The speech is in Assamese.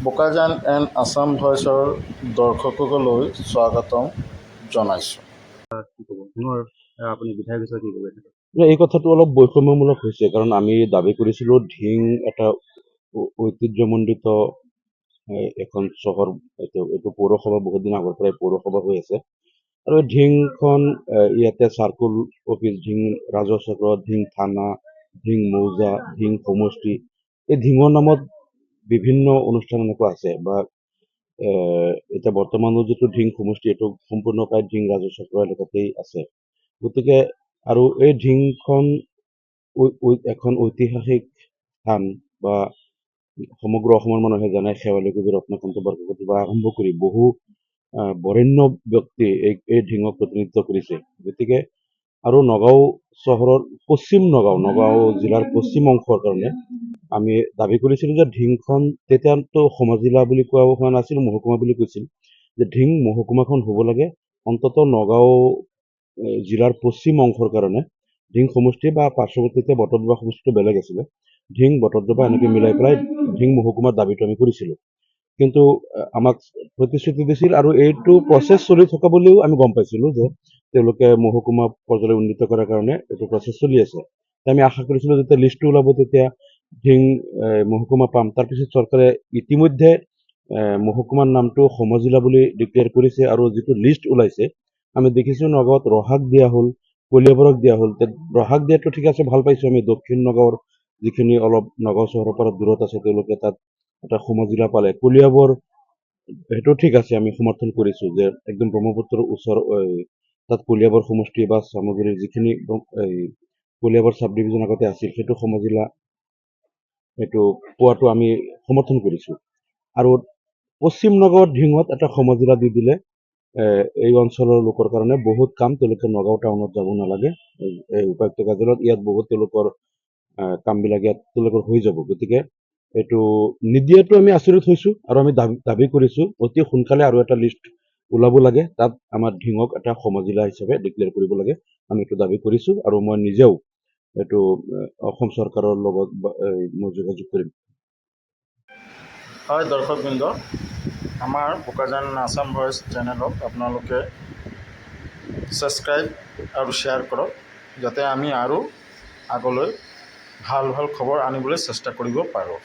বোকাজান এণ্ড আছাম ভইচৰ দৰ্শকসকললৈ স্বাগতম জনাইছোঁ। আপুনি বিধায়ক হিচাপে কি ক'ব? এই কথাটো অলপ বৈষম্যমূলক হৈছে, কাৰণ আমি দাবী কৰিছিলোঁ ঢিং এটা ঐতিহ্যমণ্ডিত এখন চহৰ। এইটো পৌৰসভা বহুত দিন আগৰ পৰাই পৌৰসভা হৈ আছে, আৰু এই ঢিংখন ইয়াতে চাৰ্কুল অফিচ, ঢিং ৰাজহ চক্ৰ, ঢিং থানা, ঢিং মৌজা, ঢিং সমষ্টি, এই ঢিঙৰ নামত বিভিন্ন অনুষ্ঠান এনেকুৱা আছে। বা এতিয়া বৰ্তমানো যিটো ঢিং সমষ্টি, এইটো সম্পূৰ্ণকৈ ঢিং ৰাজহ চক্ৰ এলেকাতেই আছে। গতিকে আৰু এই ঢিংখন এখন ঐতিহাসিক স্থান, বা সমগ্ৰ অসমৰ মানুহে জানে শেৱালি কবি ৰত্নকান্ত বৰকটকীৰ পৰা আৰম্ভ কৰি বহু বৰেণ্য ব্যক্তি এই ঢিঙক প্ৰতিনিধিত্ব কৰিছে। গতিকে আৰু নগাঁও চহৰৰ নগাঁও জিলাৰ পশ্চিম অংশৰ কাৰণে আমি দাবী কৰিছিলোঁ যে ঢিংখন, তেতিয়াতো সমজিলা বুলি কোৱা হোৱা নাছিল, মহকুমা বুলি কৈছিল, যে ঢিং মহকুমাখন হ'ব লাগে অন্ততঃ নগাঁও জিলাৰ পশ্চিম অংশৰ কাৰণে। ঢিং সমষ্টি বা পাৰ্শ্বৱৰ্তী বটদ্ৰৱা সমষ্টিটো বেলেগ আছিলে, ঢিং বটদ্ৰৱা এনেকৈ মিলাই পেলাই ঢিং মহকুমাৰ দাবীটো আমি কৰিছিলোঁ। কিন্তু আমাক প্ৰতিশ্ৰুতি দিছিল, আৰু এইটো প্ৰচেছ চলি থকা বুলিও আমি গম পাইছিলোঁ, যে তেওঁলোকে মহকুমা পৰ্যায়লৈ উন্নীত কৰাৰ কাৰণে এইটো প্ৰচেছ চলি আছে। আমি আশা কৰিছিলোঁ যেতিয়া লিষ্টটো ওলাব তেতিয়া ঢিং মহকুমা পাম। তাৰপিছত চৰকাৰে ইতিমধ্যে মহকুমাৰ নামটো সমজিলা বুলি ডিক্লেয়াৰ কৰিছে, আৰু যিটো লিষ্ট ওলাইছে আমি দেখিছোঁ নগাঁৱত ৰহাক দিয়া হ'ল, কলিয়াবৰক দিয়া হ'ল। ৰহাক দিয়াটো ঠিক আছে, ভাল পাইছোঁ আমি। দক্ষিণ নগাঁৱৰ যিখিনি অলপ নগাঁও চহৰৰ পৰা দূৰত আছে তেওঁলোকে তাত এটা সমজিলা পালে। কলিয়াবৰ, সেইটো ঠিক আছে, আমি সমৰ্থন কৰিছোঁ যে একদম ব্ৰহ্মপুত্ৰৰ ওচৰ তাত কলিয়াবৰ সমষ্টি বা চামগুৰিৰ যিখিনি কলিয়াবৰ চাব ডিভিজন আগতে আছিল, সেইটো সমজিলা সেইটো পোৱাটো আমি সমৰ্থন কৰিছোঁ। আৰু পশ্চিম নগাঁৱৰ ঢিঙত এটা সমজিলা দি দিলে এই অঞ্চলৰ লোকৰ কাৰণে বহুত কাম, তেওঁলোকে নগাঁও টাউনত যাব নালাগে, এই উপায়ুক্ত কাৰ্যালয়ত ইয়াত বহুত তেওঁলোকৰ কামবিলাক ইয়াত তেওঁলোকৰ হৈ যাব। গতিকে এইটো নিদিয়াটো আমি আচৰিত হৈছোঁ, আৰু আমি দাবী কৰিছোঁ অতি সোনকালে আৰু এটা লিষ্ট ওলাব লাগে, তাত আমাৰ ঢিঙক এটা সমজিলা হিচাপে ডিক্লেয়াৰ কৰিব লাগে। আমি এইটো দাবী কৰিছোঁ, আৰু মই নিজেও এইটো অসম চৰকাৰৰ লগত মই যোগাযোগ কৰিম। হয় দৰ্শকবৃন্দ, আমাৰ বোকাজান আছাম ভইচ চেনেলক আপোনালোকে ছাবস্ক্ৰাইব আৰু শ্বেয়াৰ কৰক, যাতে আমি আৰু আগলৈ ভাল ভাল খবৰ আনিবলৈ চেষ্টা কৰিব পাৰোঁ।